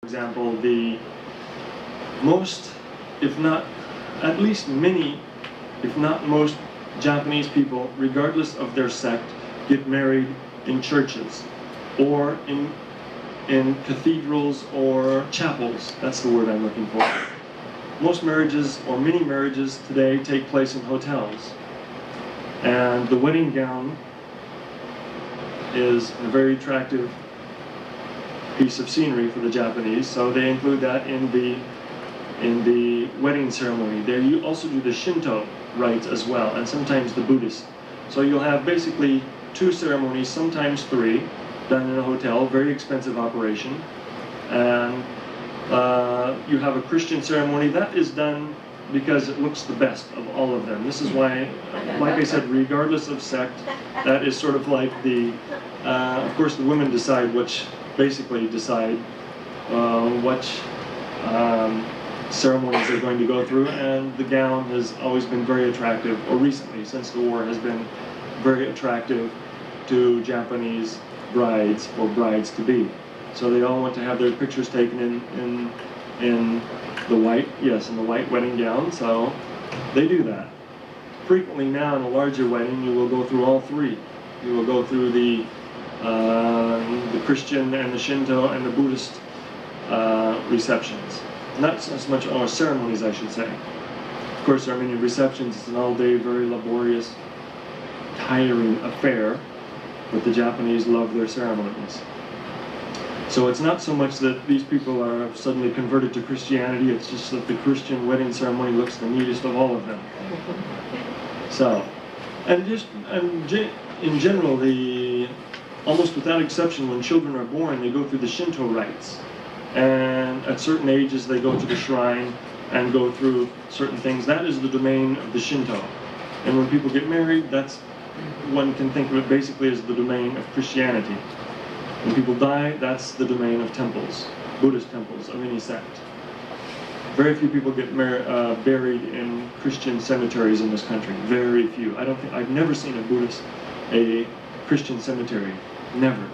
For example, the most, if not, at least many, if not most Japanese people, regardless of their sect, get married in churches or in cathedrals or chapels. That's the word I'm looking for. Most marriages, or many marriages today, take place in hotels. And the wedding gown is a very attractive piece of scenery for the Japanese, so they include that in the wedding ceremony. They also do the Shinto rites as well, and sometimes the Buddhist. So you'll have basically 2 ceremonies, sometimes 3, done in a hotel, very expensive operation. And you have a Christian ceremony that is done because it looks the best of all of them. This is why, like I said, regardless of sect, that is sort of like the, of course the women decide which ceremonies they're going to go through, and the gown has always been very attractive, or recently, since the war, has been very attractive to Japanese brides or brides-to-be. So they all want to have their pictures taken in the white, in the white wedding gown, so they do that. Frequently now in a larger wedding, you will go through all 3. You will go through the Christian and the Shinto and the Buddhist receptions. Not as much, or ceremonies I should say. Of course there are many receptions. It's an all-day, very laborious, tiring affair, but the Japanese love their ceremonies. So it's not so much that these people are suddenly converted to Christianity, it's just that the Christian wedding ceremony looks the neatest of all of them. So, and in general, almost without exception, when children are born, they go through the Shinto rites. And at certain ages, they go to the shrine and go through certain things. That is the domain of the Shinto. And when people get married, one can think of it basically as the domain of Christianity. When people die, that's the domain of temples, Buddhist temples of any sect. Very few people get buried in Christian cemeteries in this country. Very few. I've never seen a Christian cemetery. Never.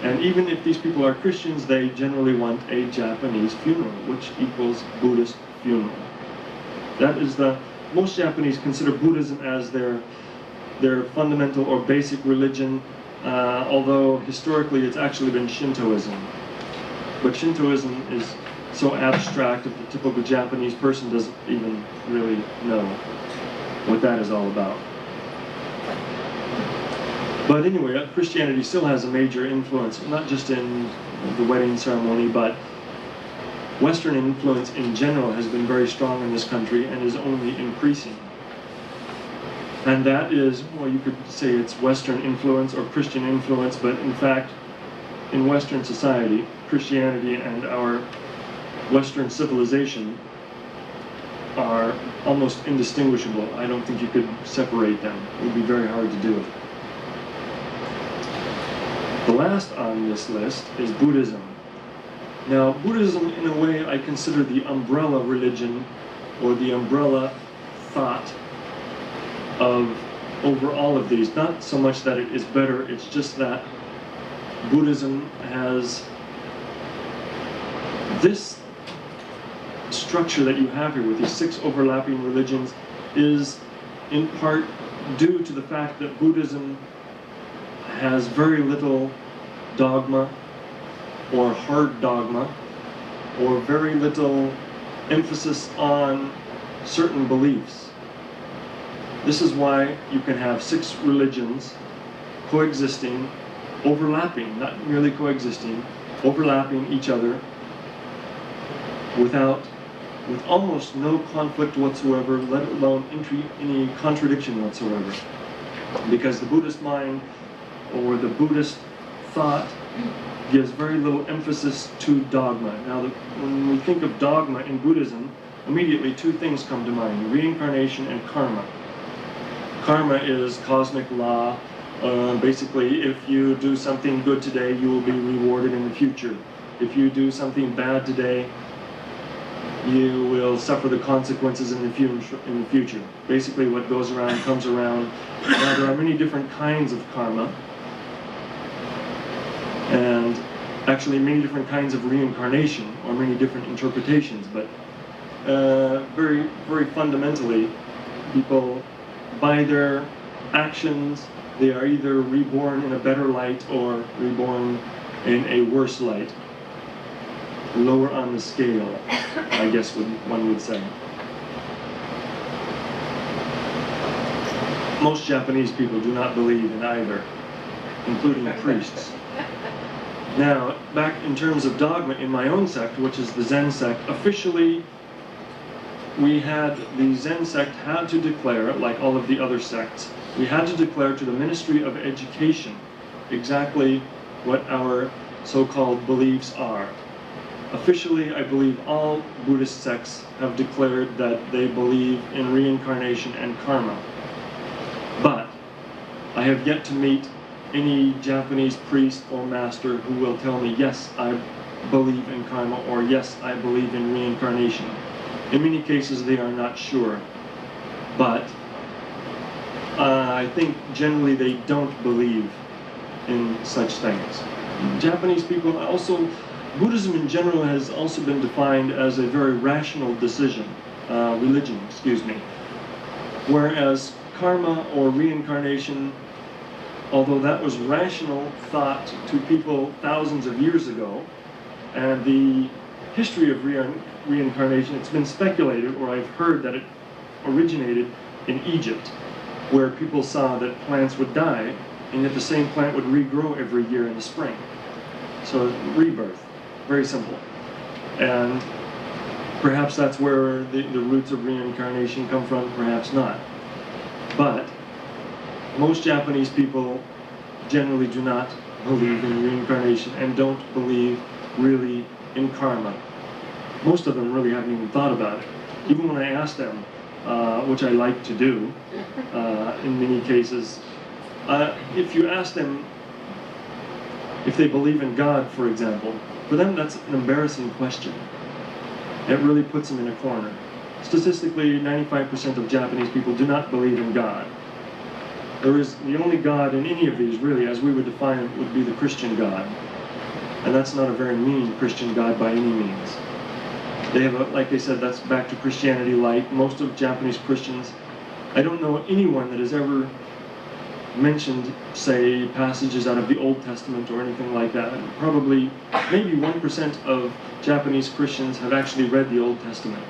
And even if these people are Christians, they generally want a Japanese funeral, which equals Buddhist funeral. That is most Japanese consider Buddhism as their fundamental or basic religion, although historically it's actually been Shintoism. But Shintoism is so abstract that the typical Japanese person doesn't even really know what that is all about. But anyway, Christianity still has a major influence, not just in the wedding ceremony, but Western influence in general has been very strong in this country and is only increasing. And that is, well, you could say it's Western influence or Christian influence, but in fact, in Western society, Christianity and our Western civilization are almost indistinguishable. I don't think you could separate them. It would be very hard to do. The last on this list is Buddhism. Now, Buddhism, in a way, I consider the umbrella religion, or the umbrella thought over all of these. Not so much that it is better, it's just that Buddhism has this structure that you have here with these 6 overlapping religions is in part due to the fact that Buddhism has very little dogma or hard dogma, or very little emphasis on certain beliefs. This is why you can have 6 religions coexisting, overlapping, not merely coexisting, overlapping each other with almost no conflict whatsoever, let alone any contradiction whatsoever. Because the Buddhist mind, or the Buddhist thought, gives very little emphasis to dogma. Now, when we think of dogma in Buddhism, immediately 2 things come to mind: reincarnation and karma. Karma is cosmic law. Basically, if you do something good today, you will be rewarded in the future. If you do something bad today, you will suffer the consequences in the future. Basically, what goes around comes around. Now, there are many different kinds of karma. And actually many different kinds of reincarnation, or many different interpretations, but very, very fundamentally, people, by their actions, they are either reborn in a better light or reborn in a worse light. Lower on the scale, I guess one would say. Most Japanese people do not believe in either, including priests. Now, back in terms of dogma in my own sect, which is the Zen sect, officially the Zen sect had to declare, like all of the other sects, we had to declare to the Ministry of Education exactly what our so-called beliefs are. Officially, I believe all Buddhist sects have declared that they believe in reincarnation and karma. But I have yet to meet any Japanese priest or master who will tell me, yes, I believe in karma, or yes, I believe in reincarnation. In many cases, they are not sure. But I think generally they don't believe in such things. Japanese people also, Buddhism in general has also been defined as a very rational religion, whereas karma or reincarnation, although that was rational thought to people thousands of years ago, and the history of reincarnation, it's been speculated, or I've heard that it originated in Egypt, where people saw that plants would die, and yet the same plant would regrow every year in the spring. So rebirth, very simple. And perhaps that's where the roots of reincarnation come from, perhaps not. But most Japanese people generally do not believe in reincarnation and don't believe really in karma. Most of them really haven't even thought about it. Even when I ask them, which I like to do in many cases, if you ask them if they believe in God, for example, for them that's an embarrassing question. It really puts them in a corner. Statistically, 95% of Japanese people do not believe in God. There is the only God in any of these, really, as we would define it, would be the Christian God. And that's not a very mean Christian God by any means. They have, like I said, that's back to Christianity light. Most of Japanese Christians, I don't know anyone that has ever mentioned, say, passages out of the Old Testament or anything like that. Probably, maybe 1% of Japanese Christians have actually read the Old Testament.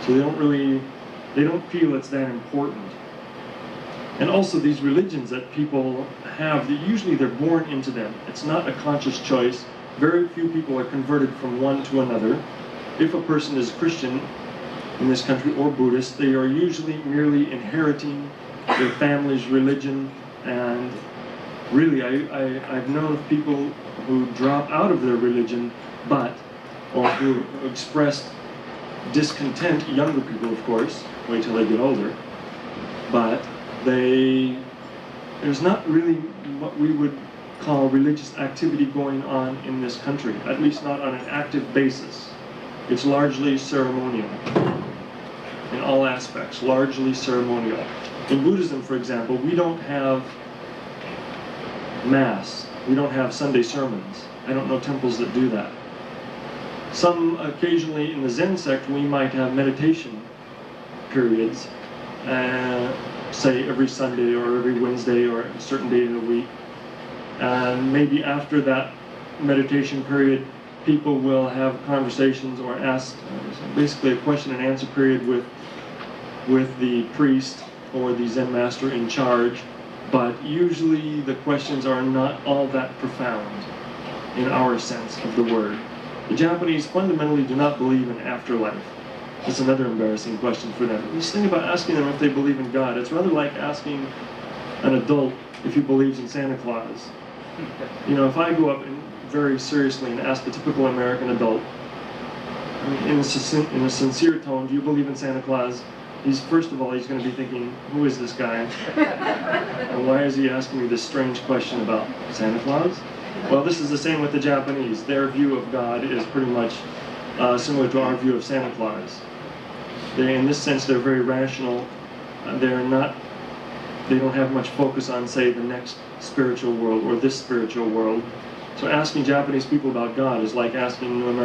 So they don't feel it's that important. And also these religions that people have, usually they're born into them. It's not a conscious choice. Very few people are converted from one to another. If a person is Christian in this country or Buddhist, they are usually merely inheriting their family's religion. And really, I've known of people who drop out of their religion, or who expressed discontent, younger people of course, wait till they get older, but there's not really what we would call religious activity going on in this country, at least not on an active basis. It's largely ceremonial in all aspects, largely ceremonial. In Buddhism, for example, we don't have Mass, we don't have Sunday sermons. I don't know temples that do that. Some, occasionally in the Zen sect, we might have meditation periods, say every Sunday or every Wednesday or a certain day of the week. And maybe after that meditation period, people will have conversations or ask, basically a question and answer period with the priest or the Zen master in charge. But usually the questions are not all that profound in our sense of the word. The Japanese fundamentally do not believe in afterlife. That's another embarrassing question for them. This thing about asking them if they believe in God, it's rather like asking an adult if he believes in Santa Claus. You know, if I go up and very seriously and ask the typical American adult, I mean, in a sincere tone, do you believe in Santa Claus? First of all, he's going to be thinking, who is this guy? And why is he asking me this strange question about Santa Claus? Well, this is the same with the Japanese. Their view of God is pretty much similar to our view of Santa Claus. In this sense, they're very rational. They don't have much focus on, say, the next spiritual world or this spiritual world. So asking Japanese people about God is like asking New Americans